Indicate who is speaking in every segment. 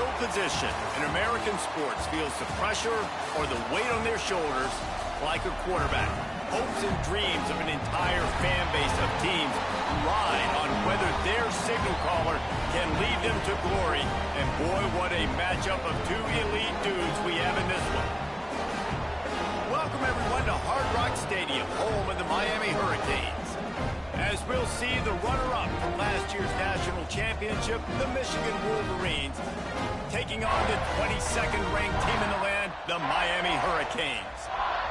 Speaker 1: no position in American sports feels the pressure or the weight on their shoulders like a quarterback. Hopes and dreams of an entire fan base of teams ride on whether their signal caller can lead them to glory. And boy, what a matchup of two elite dudes we have in this one. Welcome everyone to Hard Rock Stadium, home of the Miami Hurricanes. As we'll see the runner-up from last year's national championship, the Michigan Wolverines, taking on the 22nd ranked team in the land, the Miami Hurricanes.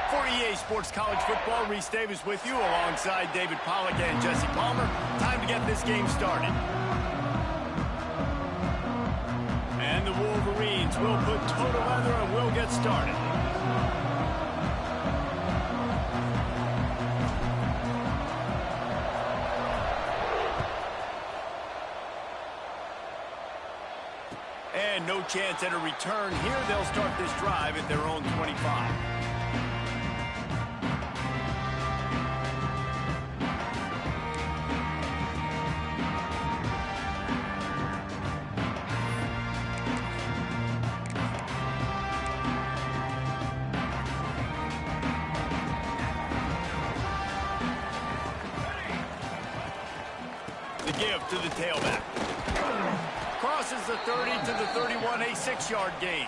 Speaker 1: For EA Sports College Football, Reese Davis with you alongside David Pollack and Jesse Palmer. Time to get this game started. And the Wolverines will put total leather and we'll get started. And no chance at a return here. They'll start this drive at their own 25. The give to the tailback. Crosses the 30 to the 31, a 6-yard gain.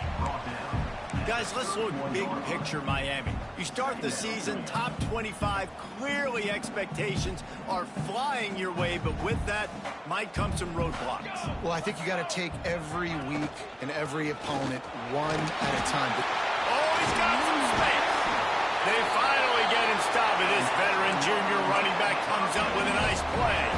Speaker 1: Guys, let's look big picture Miami. You start the season top 25. Clearly expectations are flying your way, but with that might come some roadblocks.
Speaker 2: Well, I think you got to take every week and every opponent one at a time.
Speaker 1: Oh, he's got some space. They finally get him stopped. This veteran junior running back comes up with a nice play.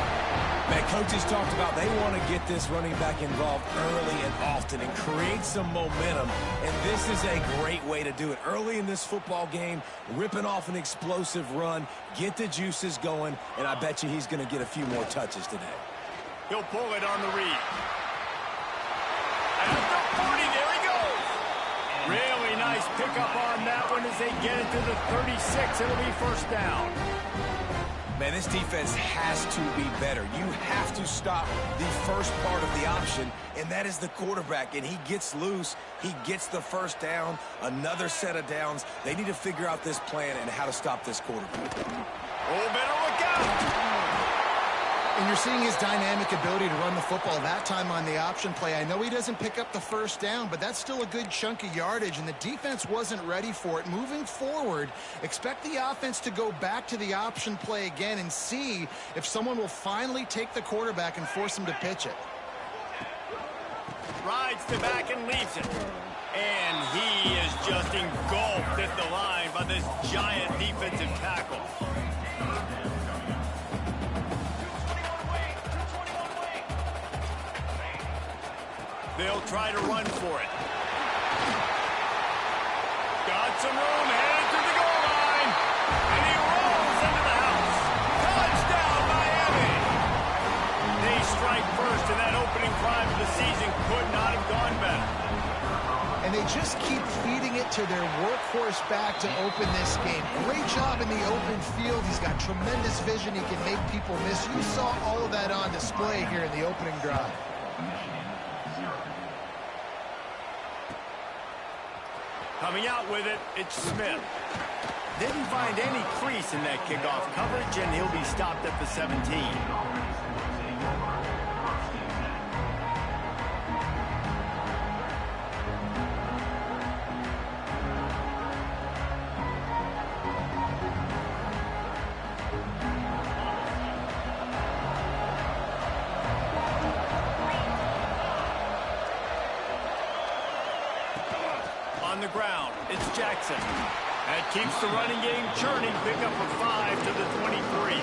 Speaker 3: Man, coaches talked about they want to get this running back involved early and often and create some momentum, and this is a great way to do it. Early in this football game, ripping off an explosive run, get the juices going, and I bet you he's going to get a few more touches today.
Speaker 1: He'll pull it on the read. At the 40, there he goes. Really nice pickup on that one as they get it to the 36. It'll be first down.
Speaker 3: Man, this defense has to be better. You have to stop the first part of the option, and that is the quarterback. And he gets loose. He gets the first down, another set of downs. They need to figure out this plan and how to stop this quarterback.
Speaker 1: Oh, better look out.
Speaker 2: And you're seeing his dynamic ability to run the football that time on the option play. I know he doesn't pick up the first down, but that's still a good chunk of yardage, and the defense wasn't ready for it. Moving forward, expect the offense to go back to the option play again and see if someone will finally take the quarterback and force him to pitch it.
Speaker 1: Rides to back and leaves it. And he is just engulfed at the line by this giant defensive tackle. They'll try to run for it. Got some room, headed to the goal line. And he rolls into the house. Touchdown, Miami. They strike first, and that opening drive of the season could not have gone better.
Speaker 2: And they just keep feeding it to their workhorse back to open this game. Great job in the open field. He's got tremendous vision. He can make people miss. You saw all of that on display here in the opening drive.
Speaker 1: Coming out with it, it's Smith. Didn't find any crease in that kickoff coverage, and he'll be stopped at the 17. On the ground, it's Jackson. That keeps the running game churning. Pick up a 5 to the 23.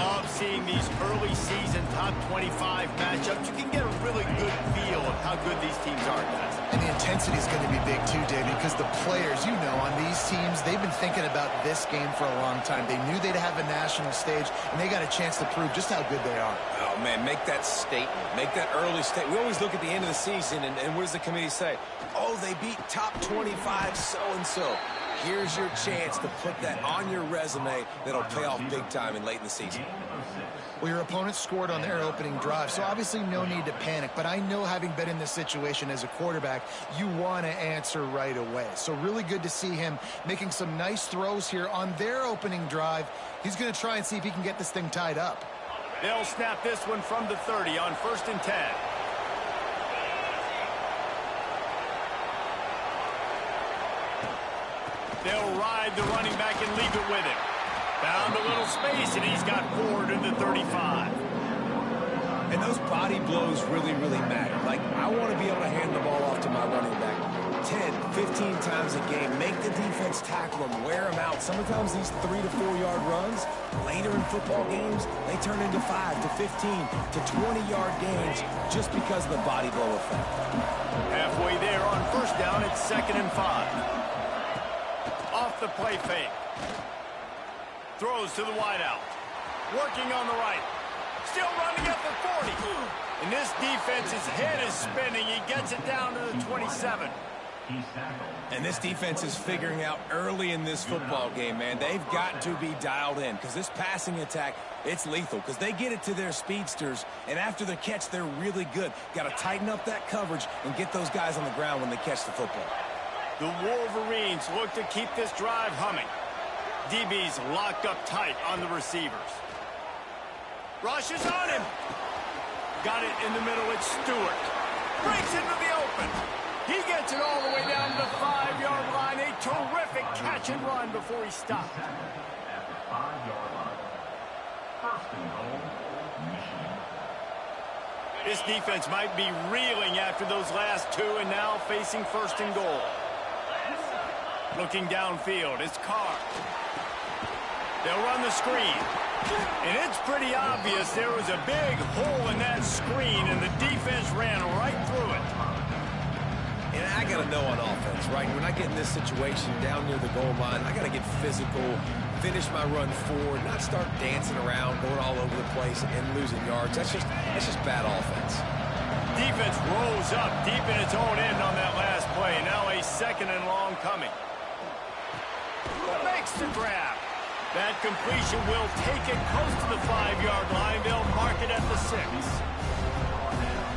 Speaker 1: Love seeing these early season top 25 matchups. You can get a really good feel of how good these teams are, guys.
Speaker 2: And the intensity is going to be big too, David, because the players, you know, on these teams, they've been thinking about this game for a long time. They knew they'd have a national stage, and they got a chance to prove just how good they are.
Speaker 3: Oh, man, make that statement. Make that early statement. We always look at the end of the season, and what does the committee say? Oh, they beat top 25 so-and-so. Here's your chance to put that on your resume that'll pay off big time and late in the season.
Speaker 2: Well, your opponent scored on their opening drive, so obviously no need to panic. But I know, having been in this situation as a quarterback, you want to answer right away. So really good to see him making some nice throws here on their opening drive. He's going to try and see if he can get this thing tied up.
Speaker 1: They'll snap this one from the 30 on 1st and 10. They'll ride the running back and leave it with him. Found a little space, and he's got 4 to the 35.
Speaker 3: And those body blows really, really matter. Like, I want to be able to hand the ball off to my running back 10, 15 times a game. Make the defense tackle them, wear them out. Sometimes these 3 to 4 yard runs, later in football games, they turn into 5 to 15 to 20 yard gains just because of the body blow effect.
Speaker 1: Halfway there on 1st down, it's 2nd and 5. Off the play fake. Throws to the wideout. Working on the right. Still running at the 40. And this defense's head is spinning. He gets it down to the 27.
Speaker 3: And this defense is figuring out early in this football game, man. They've got to be dialed in because this passing attack, it's lethal because they get it to their speedsters, and after the catch, they're really good. Got to tighten up that coverage and get those guys on the ground when they catch the football.
Speaker 1: The Wolverines look to keep this drive humming. DB's locked up tight on the receivers. Rushes on him. Got it in the middle. It's Stewart. Breaks into the open. He gets it all the way down to the 5-yard line. A terrific catch and run before he stopped. This defense might be reeling after those last 2 and now facing 1st and goal. Looking downfield, it's Carr. They'll run the screen. And it's pretty obvious there was a big hole in that screen, and the defense ran right through it.
Speaker 3: And I got to know on offense, right? When I get in this situation down near the goal line, I got to get physical, finish my run forward, not start dancing around, going all over the place and losing yards. That's just bad offense.
Speaker 1: Defense rolls up deep in its own end on that last play. Now a 2nd and long coming. Makes the grab. That completion will take it close to the 5-yard line. They'll mark it at the 6.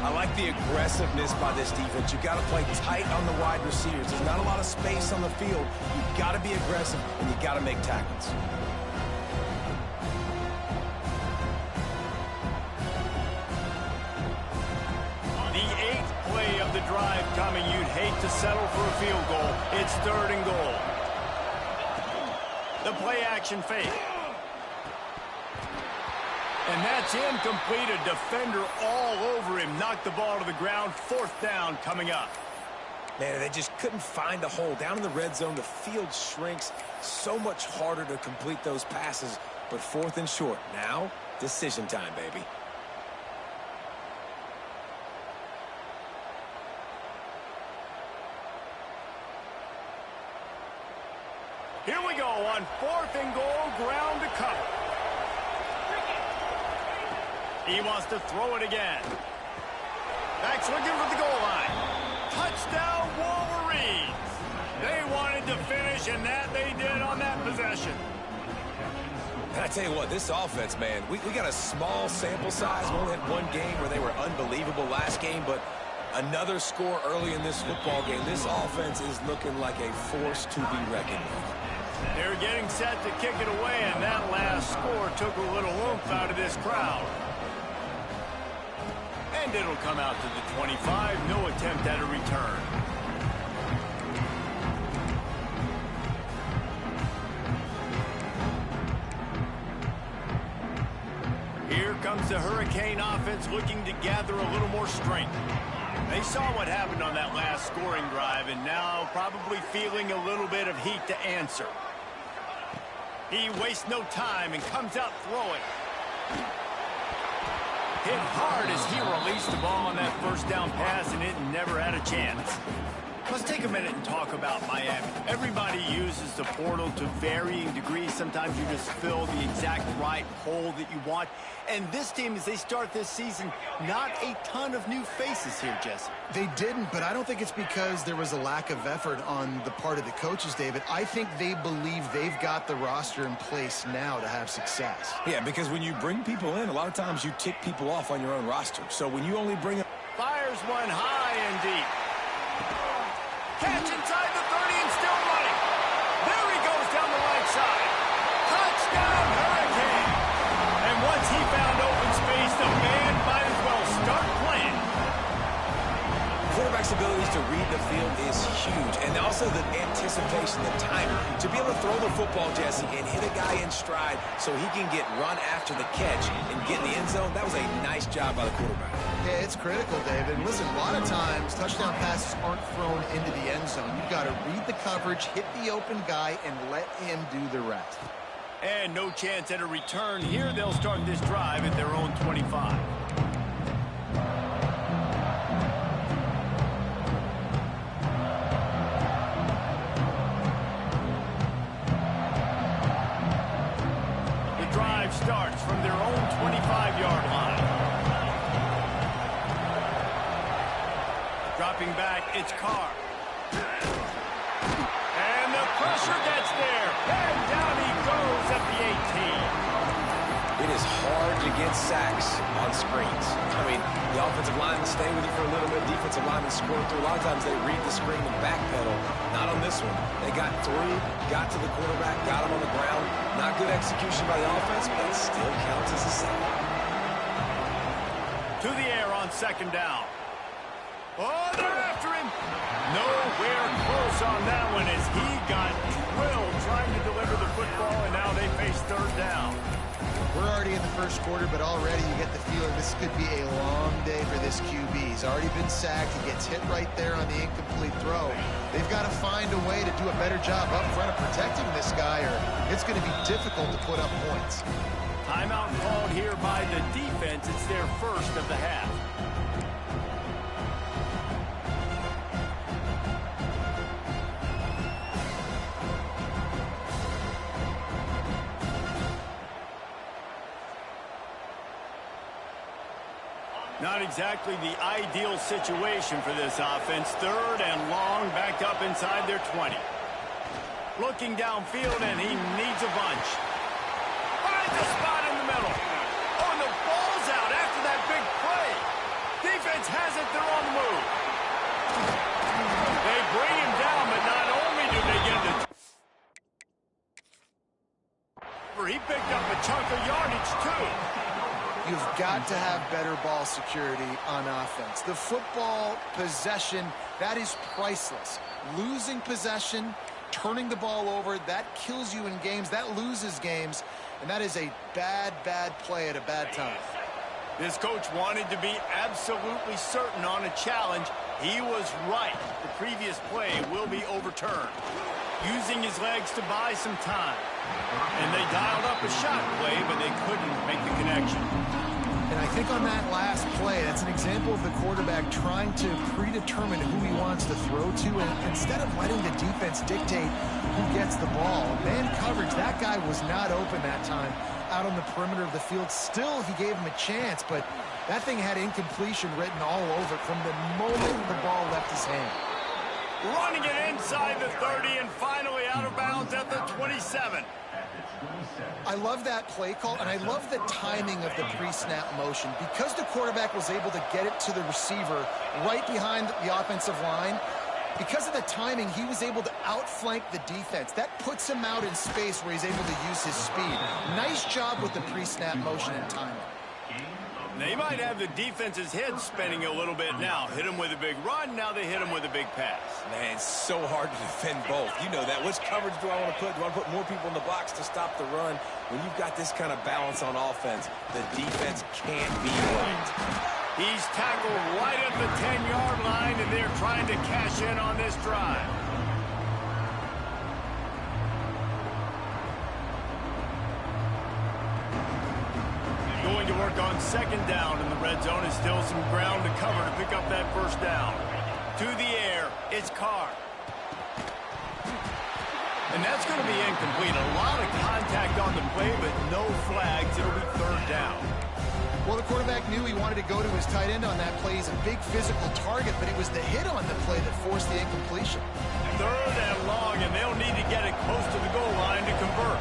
Speaker 3: I like the aggressiveness by this defense. You got to play tight on the wide receivers. There's not a lot of space on the field. You've got to be aggressive, and you got to make tackles.
Speaker 1: The 8th play of the drive coming. You'd hate to settle for a field goal. It's 3rd and goal. The play action fake. And that's incomplete. A defender all over him. Knocked the ball to the ground. 4th down coming up.
Speaker 3: Man, they just couldn't find a hole. Down in the red zone, the field shrinks. So much harder to complete those passes. But 4th and short. Now, decision time, baby.
Speaker 1: Here we go on 4th and goal, ground to cover. He wants to throw it again. Back's looking for the goal line. Touchdown, Wolverines. They wanted to finish, and that they did on that possession.
Speaker 3: And I tell you what, this offense, man, we got a small sample size. We only had one game where they were unbelievable last game, but another score early in this football game. This offense is looking like a force to be reckoned with.
Speaker 1: They're getting set to kick it away, and that last score took a little oomph out of this crowd. And it'll come out to the 25. No attempt at a return. Here comes the Hurricane offense looking to gather a little more strength. They saw what happened on that last scoring drive, and now probably feeling a little bit of heat to answer. He wastes no time and comes out throwing. Hit hard as he released the ball on that 1st down pass, and it never had a chance. Let's take a minute and talk about Miami. Everybody uses the portal to varying degrees. Sometimes you just fill the exact right hole that you want. And this team, as they start this season, not a ton of new faces here, Jesse.
Speaker 2: They didn't, but I don't think it's because there was a lack of effort on the part of the coaches, David. I think they believe they've got the roster in place now to have success.
Speaker 3: Yeah, because when you bring people in, a lot of times you tick people off on your own roster. So when you only bring them...
Speaker 1: Fires one high and deep. Catch inside the 30 and still running. There he goes down the right side. Touchdown, Hurricane. And once he found open space, the man might as well start playing.
Speaker 3: Quarterback's abilities to read the field is huge. And also the anticipation, the timing. To be able to throw the football, Jesse, and hit a guy in stride so he can get run after the catch and get in the end zone, that was a nice job by the quarterback.
Speaker 2: Yeah, it's critical, David. And listen, a lot of times touchdown passes aren't thrown into the end zone. You've got to read the coverage, hit the open guy, and let him do the rest.
Speaker 1: And no chance at a return here. They'll start this drive at their own 25. The drive starts from their own 25-yard line. Dropping back, it's Carr. And the pressure gets there. And down he goes at the 18.
Speaker 3: It is hard to get sacks on screens. I mean, the offensive linemen stay with you for a little bit. Defensive linemen score through. A lot of times they read the screen and backpedal. Not on this one. They got through, got to the quarterback, got him on the ground. Not good execution by the offense, but it still counts as a sack.
Speaker 1: To the air on second down. Oh, they're after him. Nowhere close on that one as he got drilled trying to deliver the football, and now they face third down.
Speaker 2: We're already in the first quarter, but already you get the feeling this could be a long day for this QB. He's already been sacked. He gets hit right there on the incomplete throw. They've got to find a way to do a better job up front of protecting this guy, or it's going to be difficult to put up points.
Speaker 1: Timeout called here by the defense. It's their first of the half. Not exactly the ideal situation for this offense. Third and long, backed up inside their 20. Looking downfield, and he needs a bunch. Finds a spot in the middle. Oh, and the ball's out after that big play. Defense has it. They're on the move. They bring him down, but not only do they get the... He picked up a chunk of yardage, too.
Speaker 2: You've got to have better ball security on offense. The football possession, that is priceless. Losing possession, turning the ball over, that kills you in games, that loses games, and that is a bad, bad play at a bad time.
Speaker 1: This coach wanted to be absolutely certain on a challenge. He was right. The previous play will be overturned. Using his legs to buy some time. And they dialed up a shot play, but they couldn't make the connection.
Speaker 2: And I think on that last play, that's an example of the quarterback trying to predetermine who he wants to throw to, and instead of letting the defense dictate who gets the ball. Man coverage, that guy was not open that time out on the perimeter of the field. Still, he gave him a chance, but that thing had incompletion written all over it from the moment the ball left his hand.
Speaker 1: Running it inside the 30 and finally out of bounds at the 27.
Speaker 2: I love that play call, and I love the timing of the pre-snap motion. Because the quarterback was able to get it to the receiver right behind the offensive line, because of the timing, he was able to outflank the defense. That puts him out in space where he's able to use his speed. Nice job with the pre-snap motion and timing.
Speaker 1: They might have the defense's head spinning a little bit now. Hit him with a big run, now they hit him with a big pass.
Speaker 3: Man, it's so hard to defend both. You know that. Which coverage do I want to put? Do I want to put more people in the box to stop the run? When you've got this kind of balance on offense, the defense can't be right.
Speaker 1: He's tackled right at the 10-yard line, and they're trying to cash in on this drive. Going to work on second down in the red zone. Is still some ground to cover to pick up that first down. To the air, It's Carr. And that's going to be incomplete. A lot of contact on the play, but no flags. It'll be third down.
Speaker 2: Well, the quarterback knew he wanted to go to his tight end on that play. He's a big physical target, but it was the hit on the play that forced the incompletion.
Speaker 1: Third and long, and they'll need to get it close to the goal line to convert.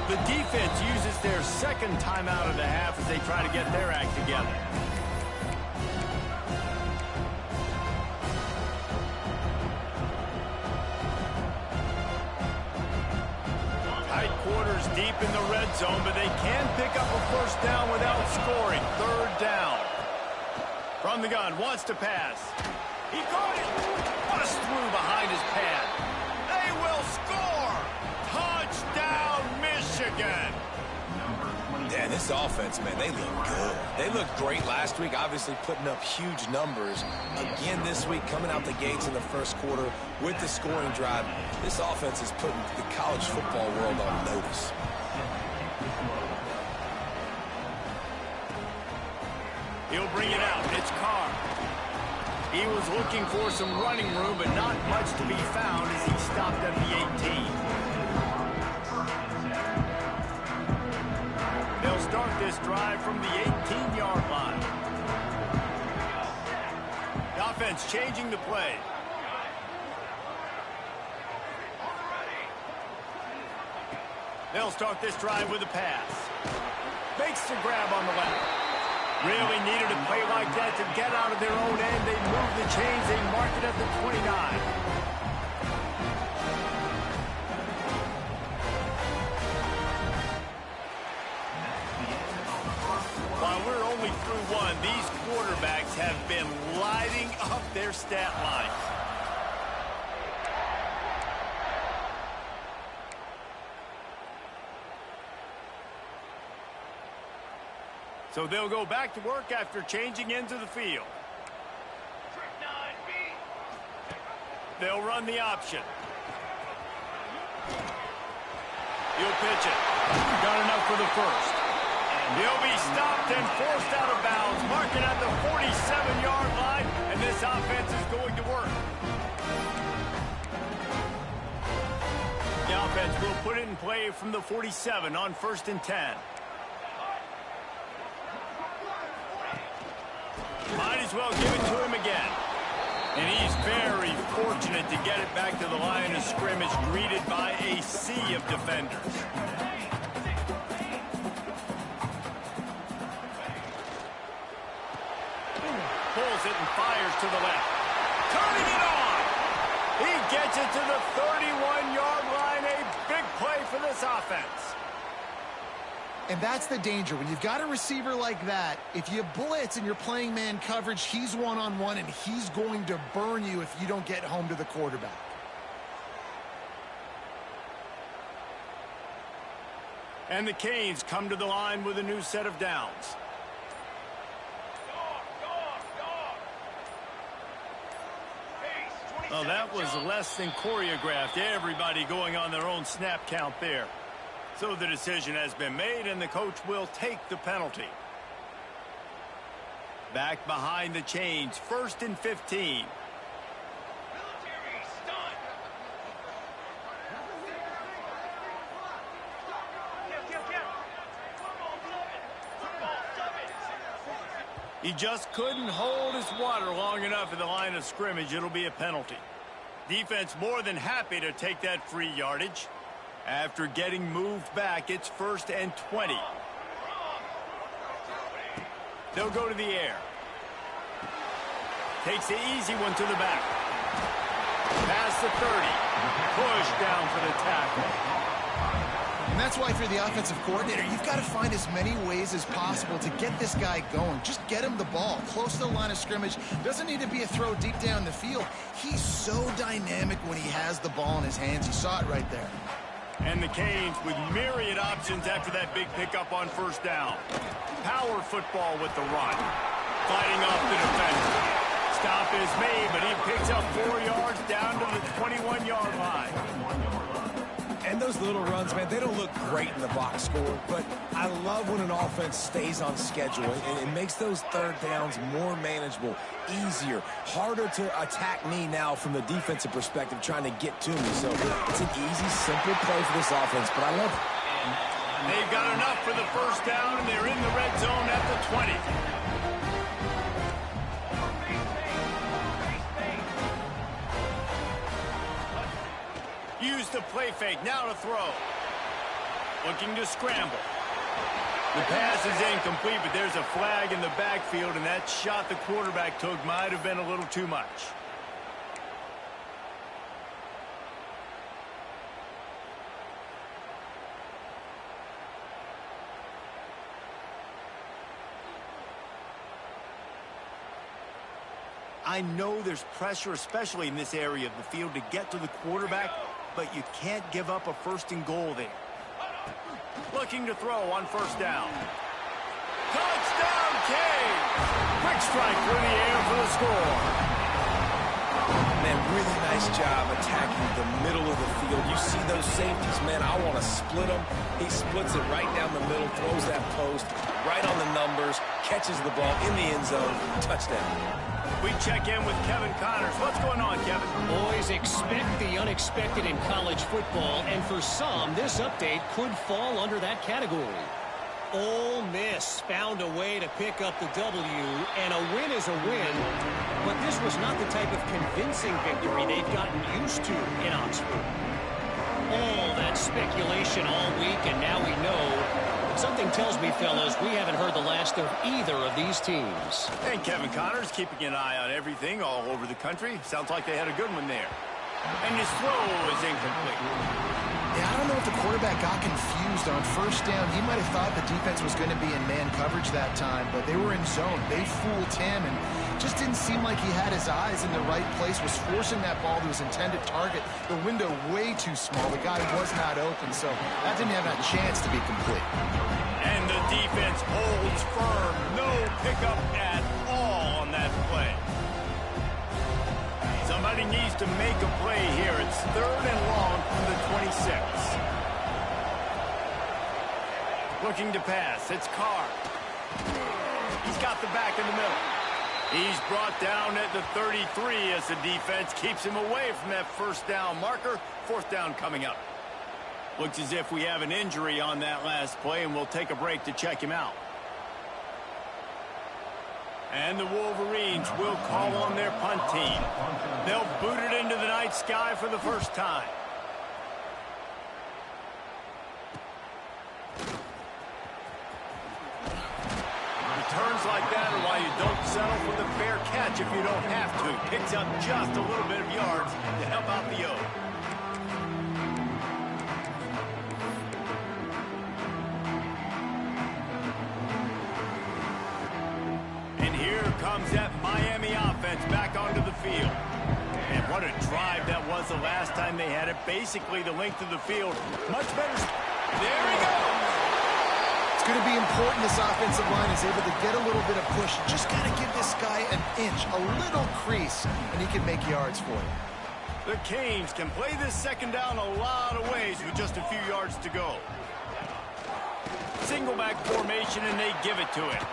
Speaker 1: The defense uses their second timeout of the half as they try to get their act together. Tight quarters deep in the red zone, but they can pick up a first down without scoring. Third down. From the gun, wants to pass. He got it. Bust through behind his pad. They will score. Touchdown, Michigan.
Speaker 3: Yeah, this offense, man, they look good. They looked great last week, obviously putting up huge numbers. Again this week, coming out the gates in the first quarter with the scoring drive. This offense is putting the college football world on notice.
Speaker 1: He'll bring it out. It's Carr. He was looking for some running room, but not much to be found as he stopped at the 18. They'll start this drive from the 18-yard line. The offense changing the play. They'll start this drive with a pass. Makes the grab on the left. Really needed a play like that to get out of their own end. They move the chains. They mark it at the 29. While we're only through one, these quarterbacks have been lighting up their stat lines. So they'll go back to work after changing into the field. They'll run the option. He'll pitch it. Got enough for the first. He'll be stopped and forced out of bounds, marking at the 47-yard line, and this offense is going to work. The offense will put it in play from the 47 on 1st and 10. Might as well give it to him again. And he's very fortunate to get it back to the line of scrimmage, greeted by a sea of defenders. Pulls it and fires to the left. Turning it on! He gets it to the 31-yard line. A big play for this offense.
Speaker 2: And that's the danger. When you've got a receiver like that, if you blitz and you're playing man coverage, he's one-on-one, and he's going to burn you if you don't get home to the quarterback.
Speaker 1: And the Canes come to the line with a new set of downs. Well, that was less than choreographed. Everybody going on their own snap count there. So the decision has been made, and the coach will take the penalty. Back behind the chains, 1st and 15. He just couldn't hold his water long enough in the line of scrimmage. It'll be a penalty. Defense more than happy to take that free yardage. After getting moved back, it's 1st and 20. They'll go to the air. Takes the easy one to the back. Past the 30. Push down for the tackle.
Speaker 2: And that's why if you're the offensive coordinator, you've got to find as many ways as possible to get this guy going. Just get him the ball close to the line of scrimmage. Doesn't need to be a throw deep down the field. He's so dynamic when he has the ball in his hands. You saw it right there.
Speaker 1: And the Canes with myriad options after that big pickup on 1st down. Power football with the run. Fighting off the defender. Stop is made, but he picks up 4 yards down to the 21-yard line.
Speaker 3: And those little runs, man, they don't look great in the box score, but I love when an offense stays on schedule. It makes those third downs more manageable, easier, harder to attack me now from the defensive perspective trying to get to me. So it's an easy, simple play for this offense, but I love it.
Speaker 1: They've got enough for the first down, and they're in the red zone at the 20. Use the play fake, now to throw. Looking to scramble. The pass is incomplete, but there's a flag in the backfield, and that shot the quarterback took might have been a little too much. I know there's pressure, especially in this area of the field, to get to the quarterback, but you can't give up a first and goal there. Looking to throw on first down. Touchdown, Cade! Quick strike through the air for the score.
Speaker 3: Man, really nice job attacking the middle of the field. You see those safeties, man, I want to split them. He splits it right down the middle, throws that post, right on the numbers, catches the ball in the end zone, touchdown.
Speaker 1: We check in with Kevin Connors. What's going on, Kevin?
Speaker 4: Boys, expect the unexpected in college football, and for some, this update could fall under that category. Ole Miss found a way to pick up the W, and a win is a win, but this was not the type of convincing victory they've gotten used to in Oxford. All that speculation all week, and now we know. Something tells me, fellas, we haven't heard the last of either of these teams.
Speaker 1: And Kevin Connors keeping an eye on everything all over the country. Sounds like they had a good one there. And his throw is incomplete.
Speaker 2: Yeah, I don't know if the quarterback got confused on first down. He might have thought the defense was going to be in man coverage that time, but they were in zone. They fooled him and just didn't seem like he had his eyes in the right place, was forcing that ball to his intended target. The window way too small. The guy was not open, so that didn't have a chance to be complete.
Speaker 1: And the defense holds firm. No pickup at all on that play. Somebody needs to make a play here. It's third and long from the 26. Looking to pass. It's Carr. He's got the back in the middle. He's brought down at the 33 as the defense keeps him away from that first down marker. Fourth down coming up. Looks as if we have an injury on that last play, and we'll take a break to check him out. And the Wolverines will call on their punt team. They'll boot it into the night sky for the first time. Returns like that are why you don't settle for the fair catch if you don't have to. Picks up just a little bit of yards to help out the O. Comes that Miami offense back onto the field. And what a drive that was the last time they had it. Basically the length of the field. Much better. There we go.
Speaker 2: It's going to be important this offensive line is able to get a little bit of push. Just got to give this guy an inch, a little crease, and he can make yards for you.
Speaker 1: The Canes can play this second down a lot of ways with just a few yards to go. Single back formation, and they give it to him.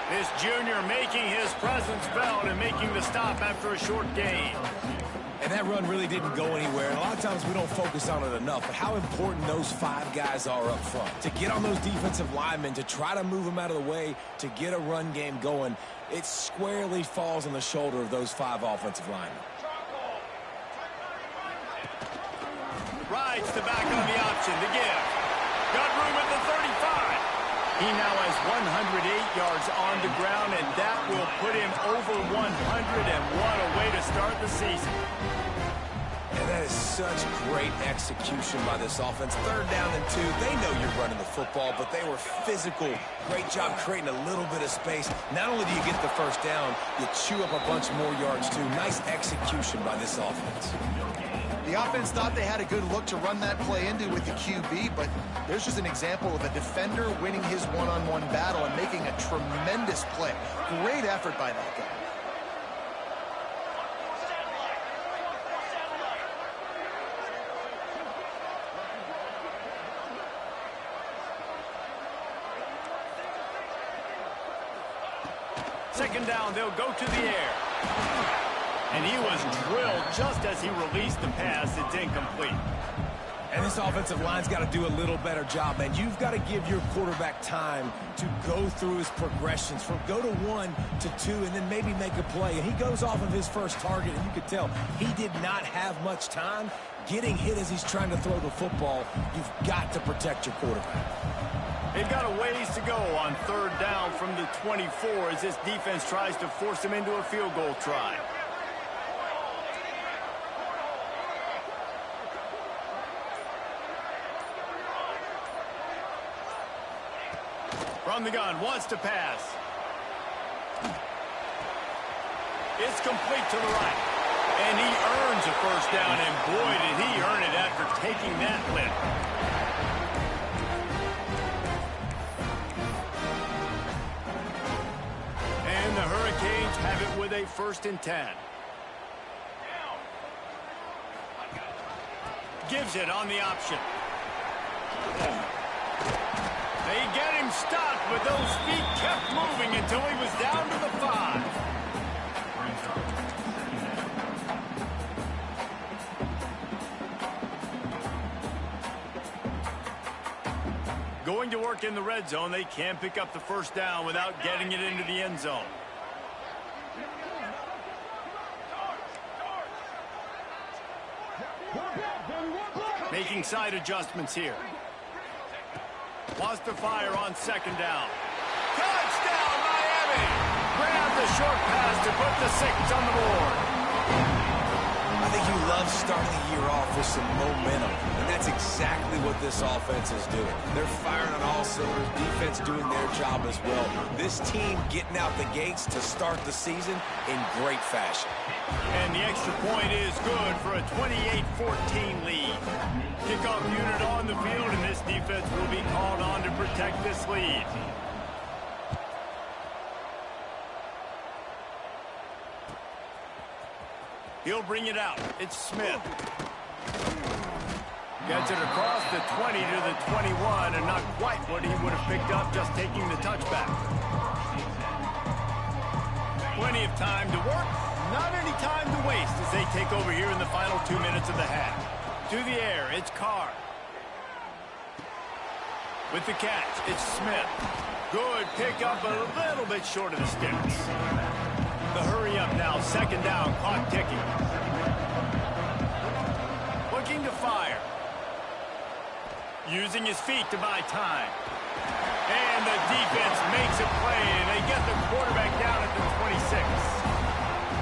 Speaker 1: This junior making his presence felt and making the stop after a short gain.
Speaker 3: And that run really didn't go anywhere. And a lot of times we don't focus on it enough. But how important those five guys are up front. To get on those defensive linemen, to try to move them out of the way, to get a run game going, it squarely falls on the shoulder of those five offensive linemen.
Speaker 1: Rides the back on the option to give. Got room at the 35. He now has 108 yards on the ground, and that will put him over 100, and what a way to start the season.
Speaker 3: And that is such great execution by this offense. Third down and 2. They know you're running the football, but they were physical. Great job creating a little bit of space. Not only do you get the first down, you chew up a bunch more yards, too. Nice execution by this offense.
Speaker 2: The offense thought they had a good look to run that play into with the QB, but there's just an example of a defender winning his one-on-one battle and making a tremendous play. Great effort by that guy.
Speaker 1: second down, they'll go to the air. And he was drilled just as he released the pass. It's incomplete.
Speaker 3: And this offensive line's got to do a little better job, man. You've got to give your quarterback time to go through his progressions from go to 1 to 2 and then maybe make a play. And he goes off of his first target, and you could tell he did not have much time getting hit as he's trying to throw the football. You've got to protect your quarterback.
Speaker 1: They've got a ways to go on third down from the 24 as this defense tries to force him into a field goal try. From the gun, wants to pass. It's complete to the right. And he earns a first down, and boy, did he earn it after taking that lift. And the Hurricanes have it with a 1st and 10. Gives it on the option. They get him stopped, but those feet kept moving until he was down to the 5. Going to work in the red zone, they can't pick up the first down without getting it into the end zone. Making side adjustments here. Wants to fire on second down. Touchdown, Miami! Grab the short pass to put the 6 on the board.
Speaker 3: I think you love starting the year off with some momentum, and that's exactly what this offense is doing. They're firing on all cylinders, defense doing their job as well. This team getting out the gates to start the season in great fashion.
Speaker 1: And the extra point is good for a 28-14 lead. Kickoff unit on the field, and this defense will be called on to protect this lead. He'll bring it out. It's Smith. Gets it across the 20 to the 21, and not quite what he would have picked up just taking the touchback. Plenty of time to work, not any time to waste as they take over here in the final 2 minutes of the half. To the air, it's Carr. With the catch, it's Smith. Good pickup, but a little bit short of the sticks. The hurry up now, second down, clock ticking. Looking to fire. Using his feet to buy time. And the defense makes a play, and they get the quarterback down at the 26.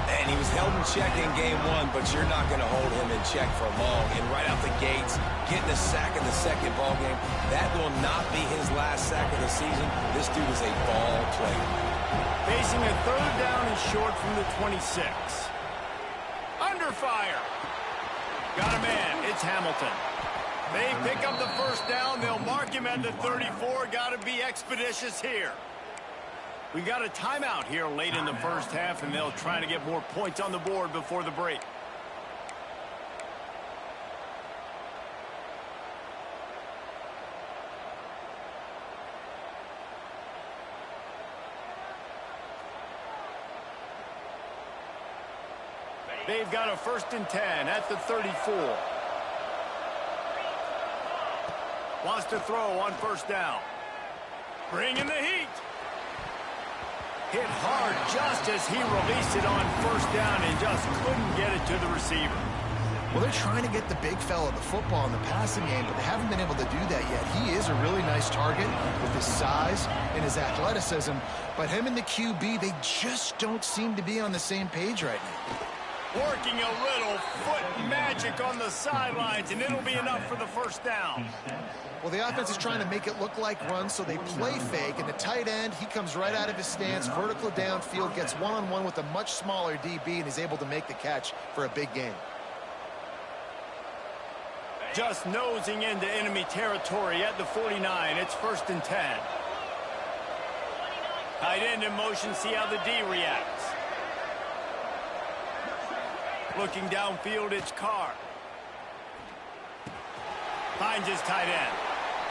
Speaker 3: And he was held in check in game 1, but you're not going to hold him in check for long. And right out the gates, getting a sack in the second ball game, that will not be his last sack of the season. This dude is a ball player.
Speaker 1: Facing a third down and short from the 26. Under fire. Got a man. It's Hamilton. They pick up the first down. They'll mark him at the 34. Got to be expeditious here. We got a timeout here late in the first half, and they'll try to get more points on the board before the break. They've got a 1st and 10 at the 34. Wants to throw on first down. Bringing the heat. Hit hard just as he released it on first down and just couldn't get it to the receiver.
Speaker 2: Well, they're trying to get the big fella the football in the passing game, but they haven't been able to do that yet. He is a really nice target with his size and his athleticism, but him and the QB, they just don't seem to be on the same page right now.
Speaker 1: Working a little foot magic on the sidelines, and it'll be enough for the first down.
Speaker 2: Well, the offense is trying to make it look like runs, so they play fake, and the tight end, he comes right out of his stance, vertical downfield, gets one-on-one with a much smaller DB, and is able to make the catch for a big gain.
Speaker 1: Just nosing into enemy territory at the 49. It's 1st and 10. Tight end in motion, see how the D reacts. Looking downfield, it's Carr. Finds his tight end.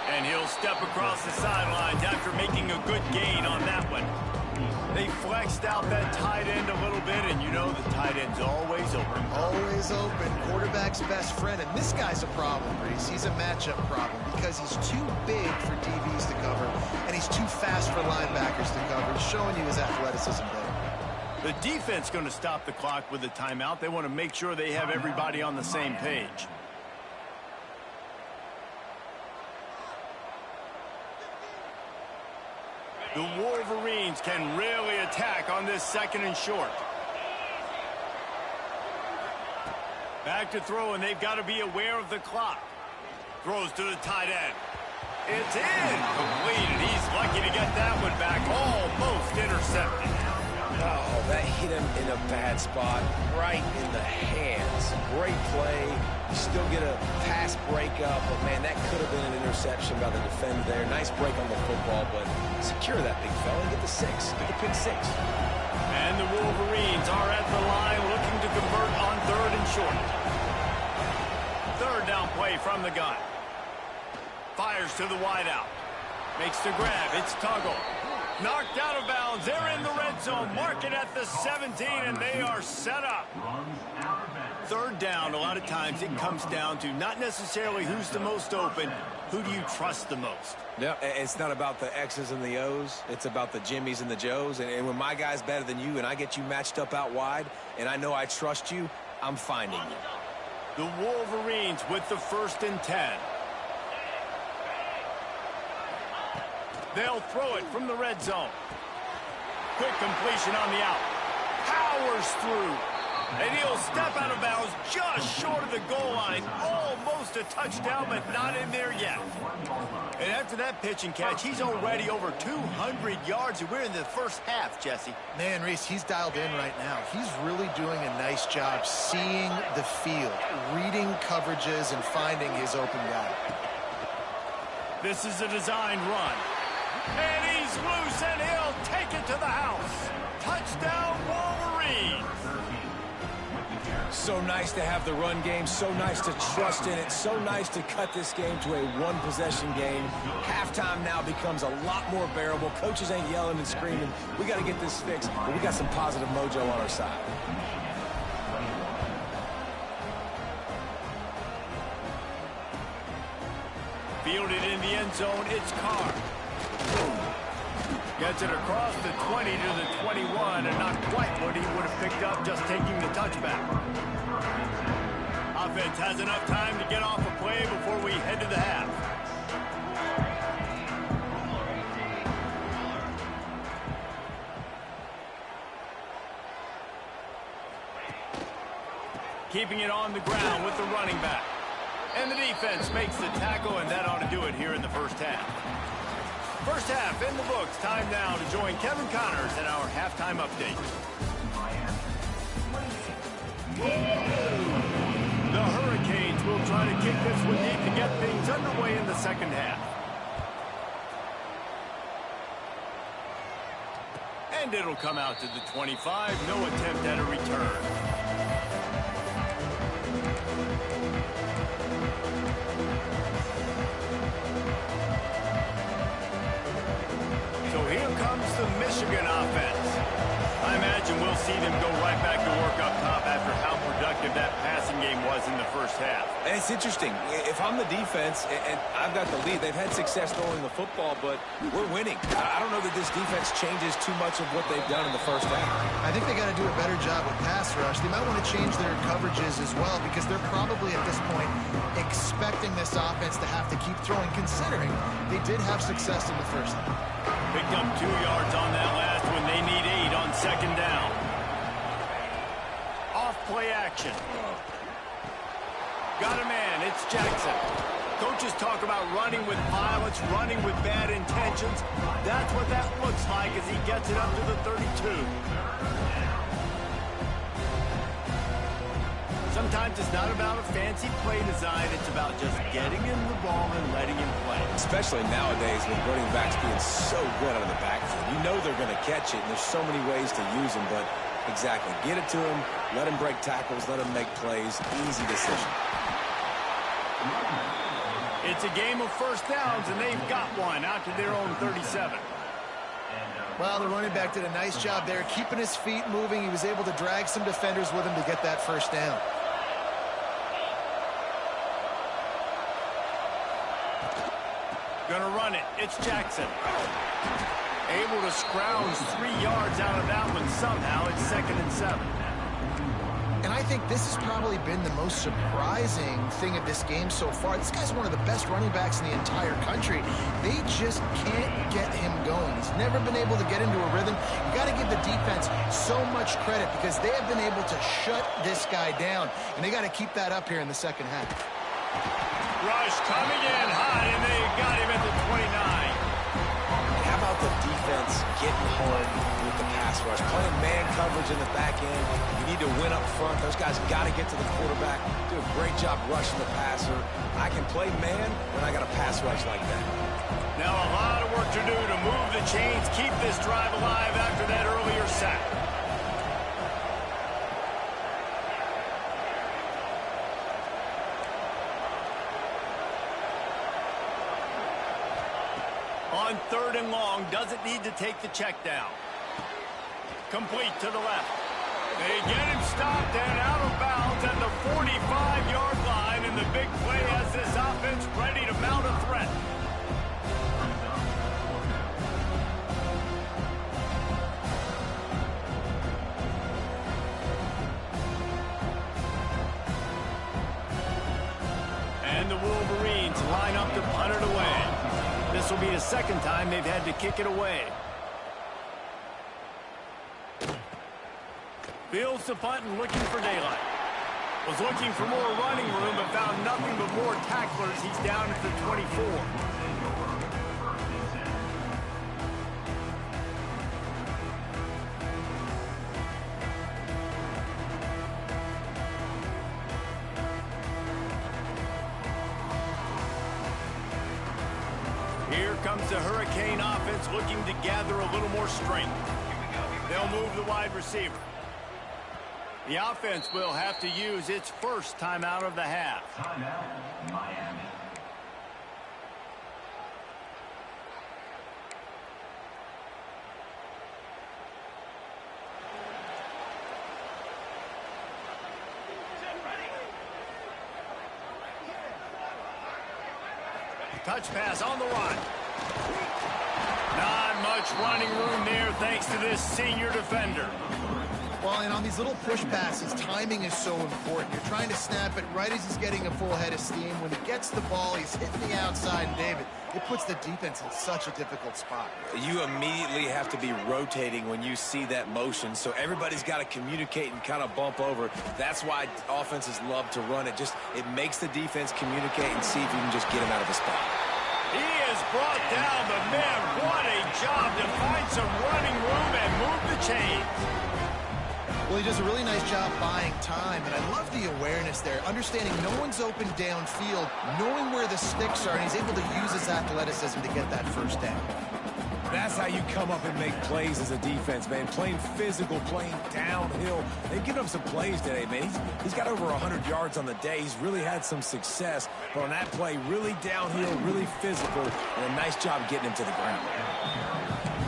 Speaker 1: And he'll step across the sidelines after making a good gain on that one. They flexed out that tight end a little bit, and you know the tight end's always open.
Speaker 2: Always open. Quarterback's best friend. And this guy's a problem, Reese. He's a matchup problem because he's too big for DBs to cover, and he's too fast for linebackers to cover. He's showing you his athleticism there.
Speaker 1: The defense going to stop the clock with a timeout. They want to make sure they have everybody on the same page. The Wolverines can really attack on this 2nd and short. Back to throw, and they've got to be aware of the clock. Throws to the tight end. It's incomplete, and he's lucky to get that one back. Almost intercepted.
Speaker 3: Oh, that hit him in a bad spot, right in the hands. Great play. You still get a pass breakup, but, man, that could have been an interception by the defender there. Nice break on the football, but secure that big fella and get the 6. Get the pick 6.
Speaker 1: And the Wolverines are at the line looking to convert on 3rd and short. 3rd down play from the gun. Fires to the wideout. Makes the grab. It's Tuggle. Knocked out of bounds. They're in the red zone. Mark it at the 17, and they are set up. 3rd down, a lot of times it comes down to not necessarily who's the most open, who do you trust the most?
Speaker 3: Yeah, it's not about the X's and the O's. It's about the Jimmys and the Joes. And when my guy's better than you and I get you matched up out wide and I know I trust you, I'm finding you.
Speaker 1: The Wolverines with the 1st and 10. They'll throw it from the red zone. Quick completion on the out. Powers through. And he'll step out of bounds just short of the goal line. Almost a touchdown, but not in there yet. And after that pitch and catch, he's already over 200 yards, and we're in the first half, Jesse.
Speaker 2: Man, Reese, he's dialed in right now. He's really doing a nice job seeing the field, reading coverages, and finding his open guy.
Speaker 1: This is a designed run. And he's loose, and he'll take it to the house. Touchdown, Wolverines.
Speaker 3: So nice to have the run game, so nice to trust in it, so nice to cut this game to a one-possession game. Halftime now becomes a lot more bearable. Coaches ain't yelling and screaming. We got to get this fixed, but we got some positive mojo on our side.
Speaker 1: Fielded in the end zone, it's Carr. Gets it across the 20 to the 21, and not quite what he would have picked up just taking the touchback. Offense has enough time to get off a play before we head to the half. Keeping it on the ground with the running back. And the defense makes the tackle, and that ought to do it here in the first half. First half in the books. Time now to join Kevin Connors in our halftime update. The Hurricanes will try to kick this one deep to get things underway in the second half. And it'll come out to the 25. No attempt at a return. So here comes the Michigan offense. I imagine we'll see them go right back to work up top after how productive that passing game was in the first half.
Speaker 3: And it's interesting. If I'm the defense and I've got the lead, they've had success throwing the football, but we're winning. I don't know that this defense changes too much of what they've done in the first half.
Speaker 2: I think they got to do a better job with pass rush. They might want to change their coverages as well because they're probably at this point expecting this offense to have to keep throwing, considering they did have success in the first half.
Speaker 1: Picked up 2 yards on that last one. They need 8 on second down. Off play action. Got a man. It's Jackson. Coaches talk about running with violence, running with bad intentions. That's what that looks like as he gets it up to the 32. Sometimes it's not about a fancy play design. It's about just getting him the ball and letting him play.
Speaker 3: Especially nowadays with running backs being so good out of the backfield. You know they're going to catch it, and there's so many ways to use them, but exactly. Get it to him, let him break tackles, let him make plays. Easy decision.
Speaker 1: It's a game of first downs, and they've got one out to their own 37.
Speaker 2: Well, the running back did a nice job there, keeping his feet moving. He was able to drag some defenders with him to get that first down.
Speaker 1: Gonna run it. It's Jackson. Able to scrounge 3 yards out of that one somehow. It's 2nd and 7.
Speaker 2: And I think this has probably been the most surprising thing of this game so far. This guy's one of the best running backs in the entire country. They just can't get him going. He's never been able to get into a rhythm. You got to give the defense so much credit because they have been able to shut this guy down. And they got to keep that up here in the second half.
Speaker 1: Rush coming in high, and they got him at the 29.
Speaker 3: How about the defense getting home with the pass rush? Playing man coverage in the back end. You need to win up front. Those guys got to get to the quarterback. Do a great job rushing the passer. I can play man when I got a pass rush like that.
Speaker 1: Now a lot of work to do to move the chains, keep this drive alive after that earlier sack. On 3rd and long, doesn't need to take the check down. Complete to the left. They get him stopped and out of bounds at the 45-yard line, and the big play has this offense ready to mount a threat. And the Wolverines line up to punt it away. This will be the 2nd time they've had to kick it away. Fields the punt and looking for daylight. Was looking for more running room but found nothing but more tacklers. He's down at the 24. Here comes the Hurricane offense looking to gather a little more strength. They'll move the wide receiver. The offense will have to use its first timeout of the half.
Speaker 5: Timeout, Miami.
Speaker 1: Touch pass on the run. Not much running room there thanks to this senior defender.
Speaker 2: Well, and on these little push passes, timing is so important. You're trying to snap it right as he's getting a full head of steam. When he gets the ball, he's hitting the outside, and David, it puts the defense in such a difficult spot.
Speaker 3: You immediately have to be rotating when you see that motion, so everybody's got to communicate and kind of bump over. That's why offenses love to run it. It makes the defense communicate and see if you can just get him out of a spot.
Speaker 1: He has brought down the man. What a job to find some running room and move the chains.
Speaker 2: Well, he does a really nice job buying time, and I love the awareness there, understanding no one's open downfield, knowing where the sticks are, and he's able to use his athleticism to get that first down.
Speaker 3: That's how you come up and make plays as a defense, man. Playing physical, playing downhill. They've given him some plays today, man. He's got over 100 yards on the day. He's really had some success. But on that play, really downhill, really physical, and a nice job getting him to the ground.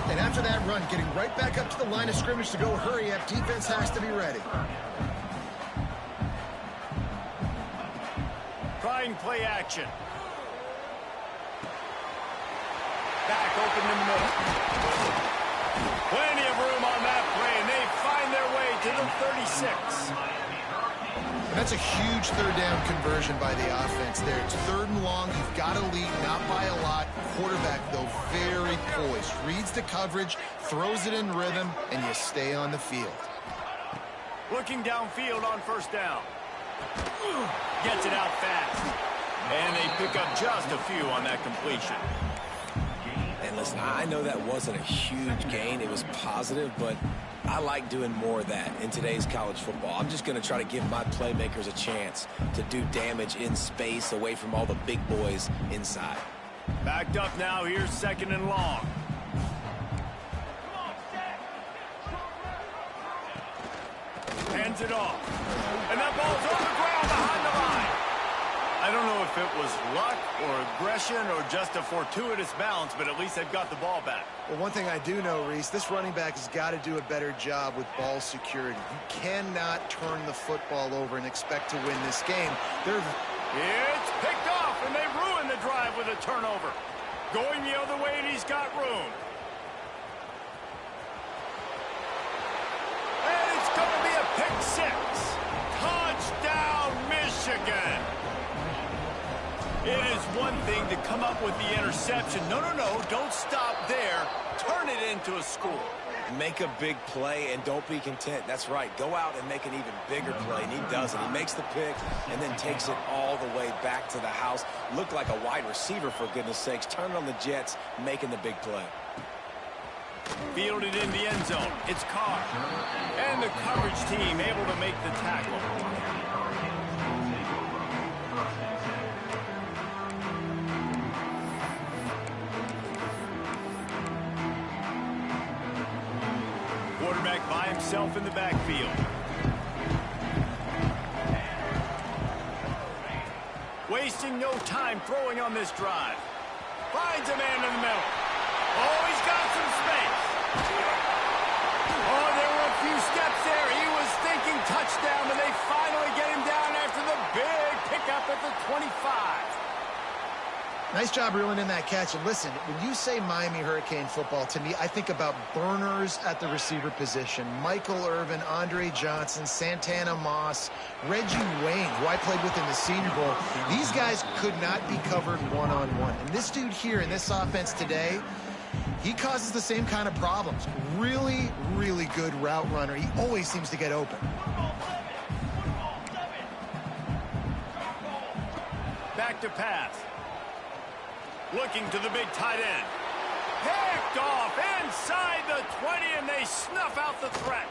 Speaker 2: And after that run, getting right back up to the line of scrimmage to go hurry up, defense has to be ready.
Speaker 1: Trying play action. Back open in the middle. Plenty of room on that play, and they find their way to the 36.
Speaker 2: And that's a huge third down conversion by the offense there. It's 3rd and long. You've got to lead, not by a lot. Quarterback, though, very poised. Reads the coverage, throws it in rhythm, and you stay on the field.
Speaker 1: Looking downfield on 1st down. Gets it out fast. And they pick up just a few on that completion.
Speaker 3: And listen, I know that wasn't a huge gain. It was positive, but I like doing more of that in today's college football. I'm just going to try to give my playmakers a chance to do damage in space away from all the big boys inside.
Speaker 1: Backed up now. Here's 2nd and long. Hands it off. And that ball's on the ground behind the line. I don't know if it was luck or aggression or just a fortuitous bounce, but at least they've got the ball back.
Speaker 2: Well, one thing I do know, Reese, this running back has got to do a better job with ball security. You cannot turn the football over and expect to win this game.
Speaker 1: It's picked off, and they ruin the drive with a turnover. Going the other way, and he's got room. And it's going to be a pick six. Touchdown, Michigan. It is one thing to come up with the interception. No, don't stop there. Turn it into a score.
Speaker 3: Make a big play and don't be content. That's right. Go out and make an even bigger play, and he does it. He makes the pick and then takes it all the way back to the house. Looked like a wide receiver, for goodness sakes. Turn on the Jets, making the big play.
Speaker 1: Fielded in the end zone. It's Carr. And the coverage team able to make the tackle. Quarterback by himself in the backfield. Wasting no time throwing on this drive. Finds a man in the middle. Oh, he's got some space. Oh, there were a few steps there. He was thinking touchdown, but they finally get him down after the big pickup at the 25.
Speaker 2: Nice job reeling in that catch. And listen, when you say Miami Hurricane football, to me, I think about burners at the receiver position. Michael Irvin, Andre Johnson, Santana Moss, Reggie Wayne, who I played with in the Senior Bowl. These guys could not be covered one-on-one. And this dude here in this offense today, he causes the same kind of problems. Really, really good route runner. He always seems to get open.
Speaker 1: Back to pass. Looking to the big tight end. Picked off inside the 20, and they snuff out the threat.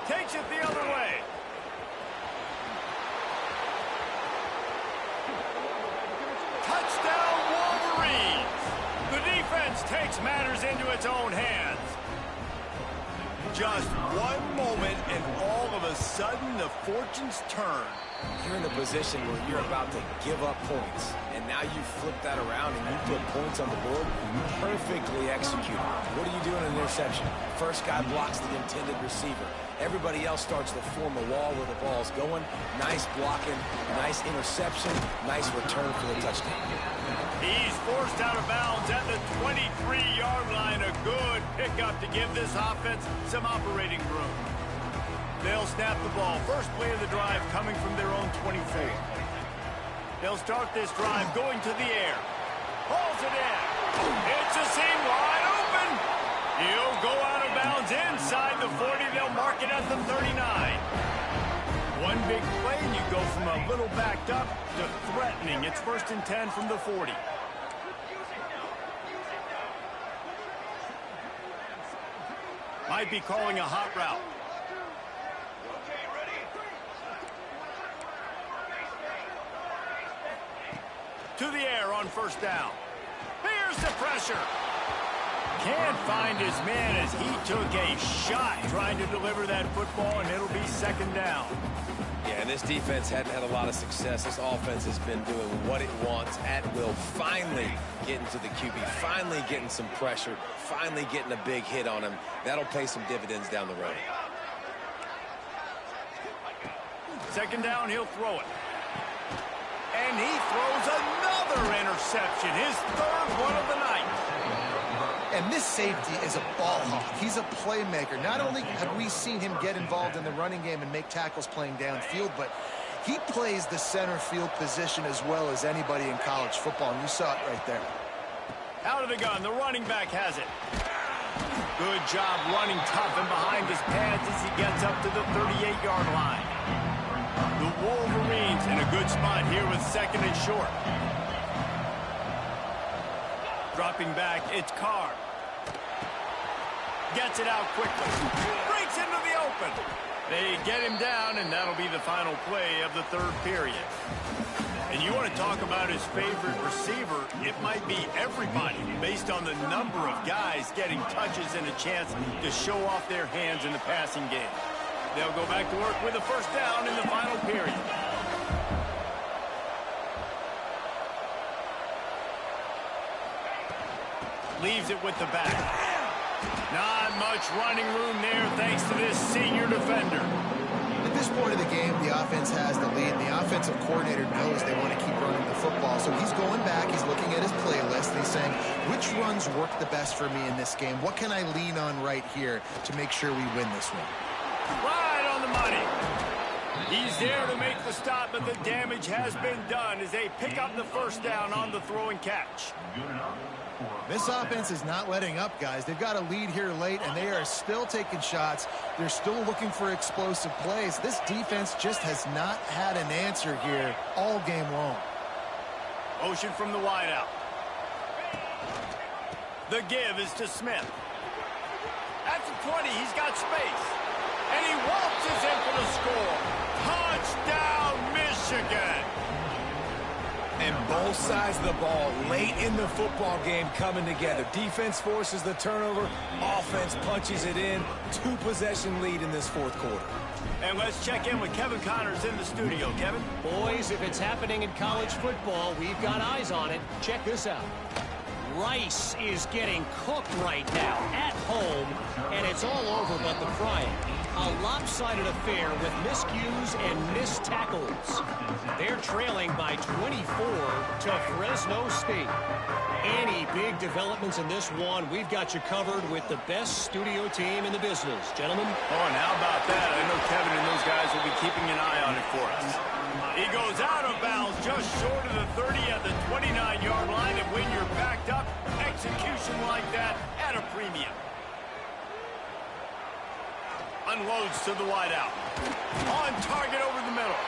Speaker 1: Takes it the other way. Touchdown, Wolverines. The defense takes matters into its own hands. Just one moment, and all of a sudden, the fortunes turn.
Speaker 3: You're in a position where you're about to give up points, and now you flip that around and you put points on the board. Perfectly executed. What do you do in an interception? First guy blocks the intended receiver. Everybody else starts to form a wall where the ball's going. Nice blocking, nice interception, nice return for the touchdown.
Speaker 1: He's forced out of bounds at the 23-yard line. A good pickup to give this offense some operating room. They'll snap the ball. First play of the drive coming from their own 24. They'll start this drive going to the air. Hauls it in. It's a seam wide open. He'll go out of bounds inside the 40. They'll mark it at the 39. One big play, and you go from a little backed up to threatening. It's 1st and 10 from the 40. Might be calling a hot route. To the air on first down. Here's the pressure. Can't find his man as he took a shot trying to deliver that football, and it'll be 2nd down.
Speaker 3: Yeah, and this defense hadn't had a lot of success. This offense has been doing what it wants at will. Finally getting to the QB, finally getting some pressure, finally getting a big hit on him. That'll pay some dividends down the road.
Speaker 1: 2nd down, he'll throw it. And he throws another interception, his 3rd one of the night.
Speaker 2: And this safety is a ball hawk. He's a playmaker. Not only have we seen him get involved in the running game and make tackles playing downfield, but he plays the center field position as well as anybody in college football, and you saw it right there.
Speaker 1: Out of the gun, the running back has it. Good job running tough and behind his pads as he gets up to the 38-yard line. The Wolverines in a good spot here with 2nd and short. Dropping back, it's Carr. Gets it out quickly. Breaks into the open. They get him down, and that'll be the final play of the 3rd period. And you want to talk about his favorite receiver, it might be everybody based on the number of guys getting touches and a chance to show off their hands in the passing game. They'll go back to work with a 1st down in the final period. leaves it with the back. Not much running room there thanks to this senior defender.
Speaker 2: At this point of the game, the offense has the lead, and the offensive coordinator knows they want to keep running the football. So he's going back, he's looking at his playlist, and he's saying, which runs work the best for me in this game? What can I lean on right here to make sure we win this one?
Speaker 1: Right on the money. He's there to make the stop, but the damage has been done as they pick up the first down on the throw and catch.
Speaker 2: This offense is not letting up, guys. They've got a lead here late, and they are still taking shots. They're still looking for explosive plays. This defense just has not had an answer here all game long.
Speaker 1: Motion from the wideout. The give is to Smith. At the 20, he's got space. And he waltzes in for the score. Touchdown, Michigan!
Speaker 3: And both sides of the ball late in the football game coming together. Defense forces the turnover. Offense punches it in. 2-possession lead in this fourth quarter.
Speaker 1: And let's check in with Kevin Connors in the studio. Kevin?
Speaker 4: Boys, if it's happening in college football, we've got eyes on it. Check this out. Rice is getting cooked right now at home, and it's all over but the frying. A lopsided affair with miscues and missed tackles. They're trailing by 24 to Fresno State. Any big developments in this one, we've got you covered with the best studio team in the business. Gentlemen?
Speaker 1: Oh, and how about that? I know Kevin and those guys will be keeping an eye on it for us. He goes out of bounds just short of the 30 at the 29-yard line, and when you're backed up, execution like that at a premium. Unloads to the wideout. On target over the middle.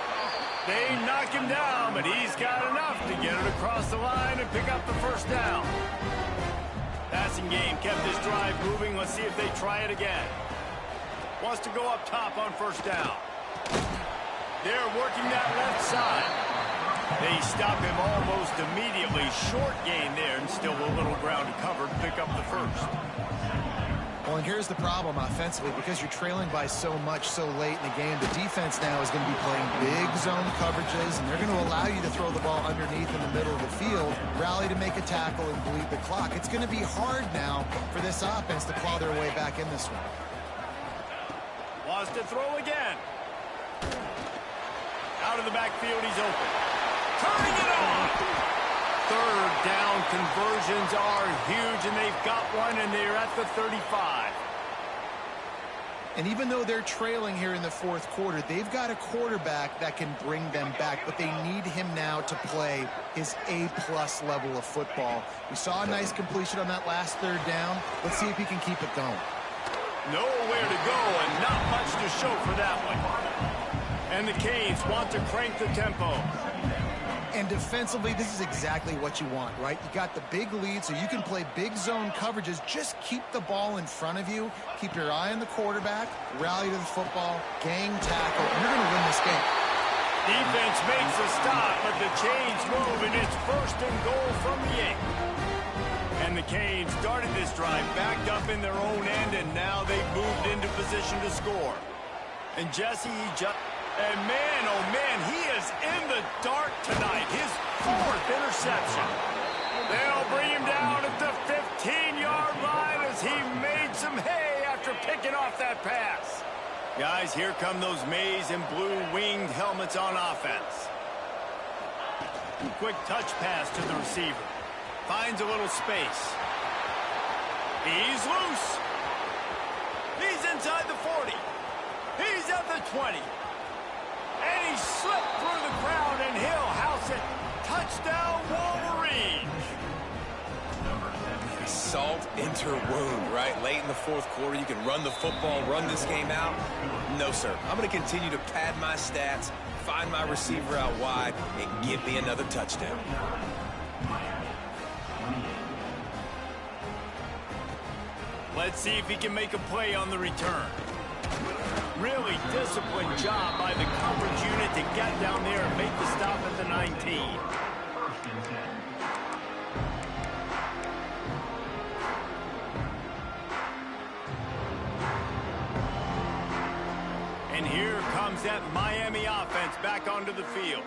Speaker 1: They knock him down, but he's got enough to get it across the line and pick up the first down. Passing game kept this drive moving. Let's see if they try it again. Wants to go up top on first down. They're working that left side. They stop him almost immediately. Short gain there, and still a little ground to cover to pick up the first.
Speaker 2: Well, and here's the problem offensively. Because you're trailing by so much so late in the game, the defense now is going to be playing big zone coverages, and they're going to allow you to throw the ball underneath in the middle of the field, rally to make a tackle, and bleed the clock. It's going to be hard now for this offense to claw their way back in this one.
Speaker 1: Wants to throw again. Out of the backfield, he's open. Turning it on! Third down conversions are huge, and they've got one, and they're at the 35.
Speaker 2: And even though they're trailing here in the fourth quarter, they've got a quarterback that can bring them back, but they need him now to play his A-plus level of football. We saw a nice completion on that last third down. Let's see if he can keep it going.
Speaker 1: Nowhere to go, and not much to show for that one. And the Canes want to crank the tempo.
Speaker 2: And defensively, this is exactly what you want, right? You got the big lead, so you can play big zone coverages. Just keep the ball in front of you. Keep your eye on the quarterback. Rally to the football. Gang tackle. And you're going to win this game.
Speaker 1: Defense makes a stop, but the Canes move, and it's first and goal from the 8. And the Canes started this drive backed up in their own end, and now they've moved into position to score. And Jesse, and man, oh man, he is in the dark tonight. His 4th interception. They'll bring him down at the 15-yard line as he made some hay after picking off that pass. Guys, here come those maize and blue winged helmets on offense. Quick touch pass to the receiver. Finds a little space. He's loose. He's inside the 40. He's at the 20. And he slipped through the crowd, and he'll house it. Touchdown, Wolverine.
Speaker 3: Salt into wound, right? Late in the fourth quarter, you can run the football, run this game out. No, sir. I'm going to continue to pad my stats, find my receiver out wide, and give me another touchdown.
Speaker 1: Let's see if he can make a play on the return. Really disciplined job by the coverage unit to get down there and make the stop at the 19. And here comes comes that Miami offense back onto the field.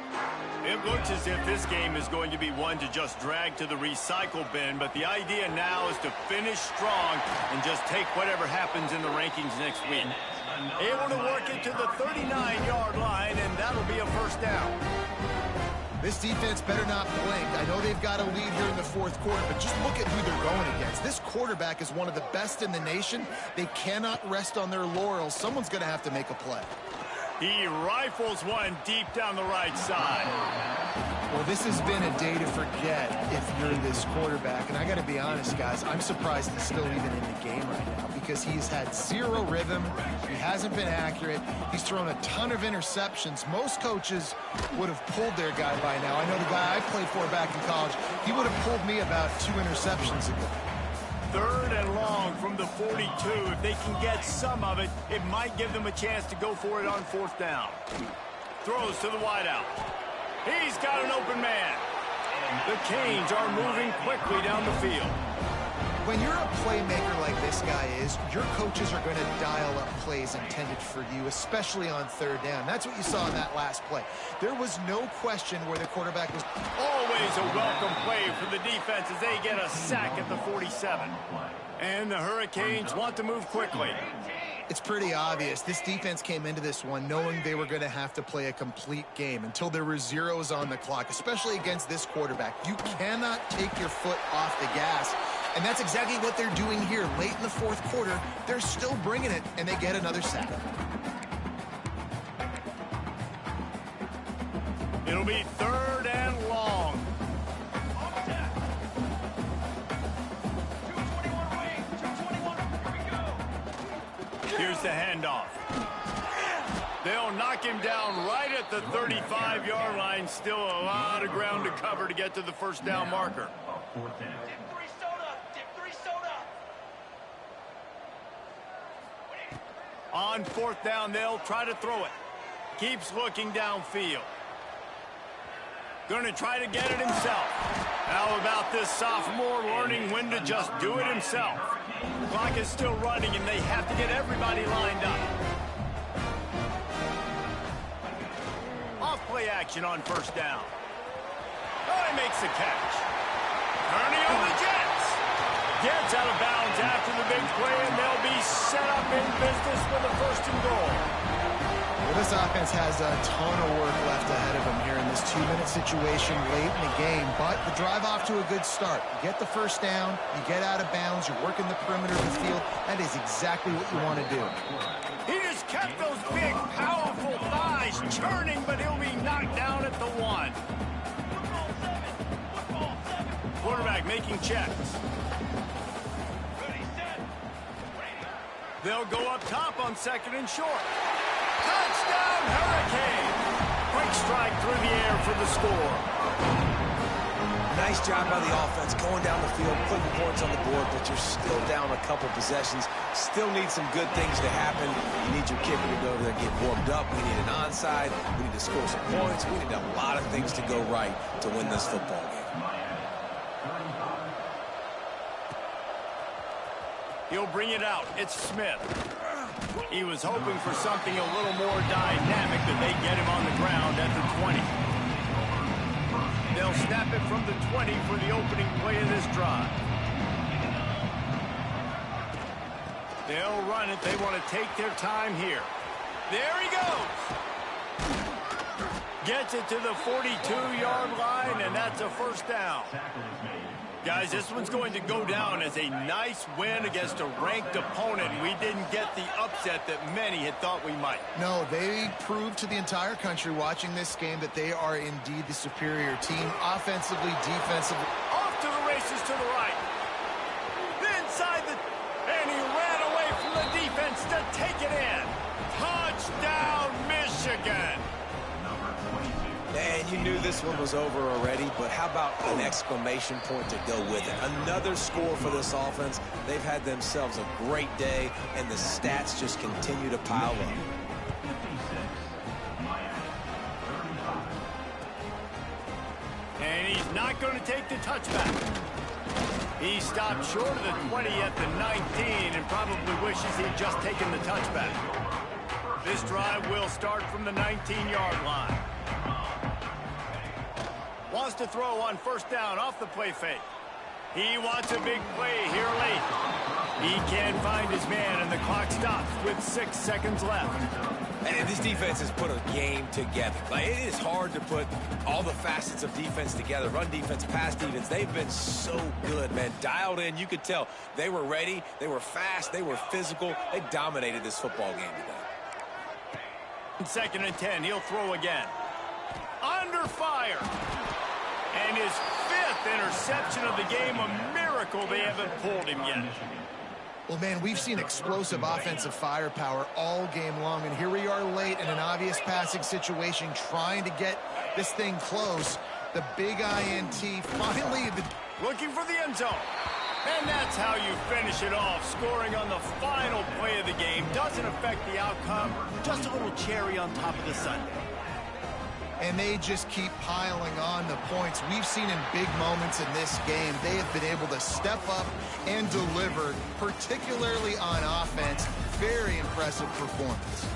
Speaker 1: It looks as if this game is going to be one to just drag to the recycle bin, but the idea now is to finish strong and just take whatever happens in the rankings next week. Able to work it to the 39-yard line, and that'll be a first down.
Speaker 2: This defense better not blink. I know they've got a lead here in the fourth quarter, but just look at who they're going against. This quarterback is one of the best in the nation. They cannot rest on their laurels. Someone's going to have to make a play.
Speaker 1: He rifles one deep down the right side.
Speaker 2: Well, this has been a day to forget if you're this quarterback. And I got to be honest, guys, I'm surprised he's still even in the game right now because he's had zero rhythm. He hasn't been accurate. He's thrown a ton of interceptions. Most coaches would have pulled their guy by now. I know the guy I played for back in college, he would have pulled me about 2 interceptions ago.
Speaker 1: Third and long from the 42. If they can get some of it, it might give them a chance to go for it on fourth down. Throws to the wideout. He's got an open man. The Canes are moving quickly down the field.
Speaker 2: When you're a playmaker like this guy is, your coaches are going to dial up plays intended for you, especially on third down. That's what you saw in that last play. There was no question where the quarterback was.
Speaker 1: Always a welcome play for the defense as they get a sack at the 47. And the Hurricanes want to move quickly.
Speaker 2: It's pretty obvious. This defense came into this one knowing they were going to have to play a complete game until there were zeros on the clock, especially against this quarterback. You cannot take your foot off the gas. And that's exactly what they're doing here. Late in the fourth quarter, they're still bringing it, and they get another sack.
Speaker 1: It'll be third and long. Here's the handoff. They'll knock him down right at the 35-yard line. Still a lot of ground to cover to get to the first down marker. On fourth down, they'll try to throw it. Keeps looking downfield. Going to try to get it himself. How about this sophomore learning when to just do it himself? The clock is still running, and they have to get everybody lined up. Off-play action on first down. Oh, he makes the catch. Turning on the Jets. Gets out of bounds after the big play, and they'll be set up in business for the first and goal.
Speaker 2: Well, this offense has a ton of work left ahead of them here in this 2-minute situation late in the game, but the drive off to a good start. You get the first down, you get out of bounds, you're working the perimeter of the field. That is exactly what you want to do.
Speaker 1: He just kept those big, powerful thighs churning, but he'll be knocked down at the 1. Quarterback making checks. They'll go up top on second and short. Touchdown, Hurricane! Quick strike through the air for the score.
Speaker 3: Nice job by the offense going down the field, putting points on the board, but you're still down a couple possessions. Still need some good things to happen. You need your kicker to go over there and get warmed up. We need an onside. We need to score some points. We need a lot of things to go right to win this football game.
Speaker 1: He'll bring it out. It's Smith. He was hoping for something a little more dynamic, but they get him on the ground at the 20. They'll snap it from the 20 for the opening play of this drive. They'll run it. They want to take their time here. There he goes. Gets it to the 42-yard line, and that's a first down. Guys, this one's going to go down as a nice win against a ranked opponent. We didn't get the upset that many had thought we might.
Speaker 2: No, they proved to the entire country watching this game that they are indeed the superior team, offensively, defensively.
Speaker 1: Off to the races to the right. Inside the... And he ran away from the defense to take it in. Touchdown, Michigan.
Speaker 3: And you knew this one was over already, but how about an exclamation point to go with it? Another score for this offense. They've had themselves a great day, and the stats just continue to pile up.
Speaker 1: And he's not going to take the touchback. He stopped short of the 20 at the 19 and probably wishes he'd just taken the touchback. This drive will start from the 19-yard line. Wants to throw on first down off the play fake. He wants a big play here late. He can't find his man, and the clock stops with 6 seconds left.
Speaker 3: And this defense has put a game together. Like, it is hard to put all the facets of defense together. Run defense, pass defense. They've been so good, man. Dialed in. You could tell they were ready. They were fast. They were physical. They dominated this football game today.
Speaker 1: 2nd and 10. He'll throw again. Under fire. And his 5th interception of the game. A miracle they haven't pulled him yet.
Speaker 2: Well, man, we've seen explosive offensive firepower all game long, and here we are late in an obvious passing situation trying to get this thing close. The big INT finally...
Speaker 1: Looking for the end zone. And that's how you finish it off. Scoring on the final play of the game doesn't affect the outcome. Just a little cherry on top of the sundae.
Speaker 2: And they just keep piling on the points. We've seen in big moments in this game, they have been able to step up and deliver, particularly on offense. Very impressive performance.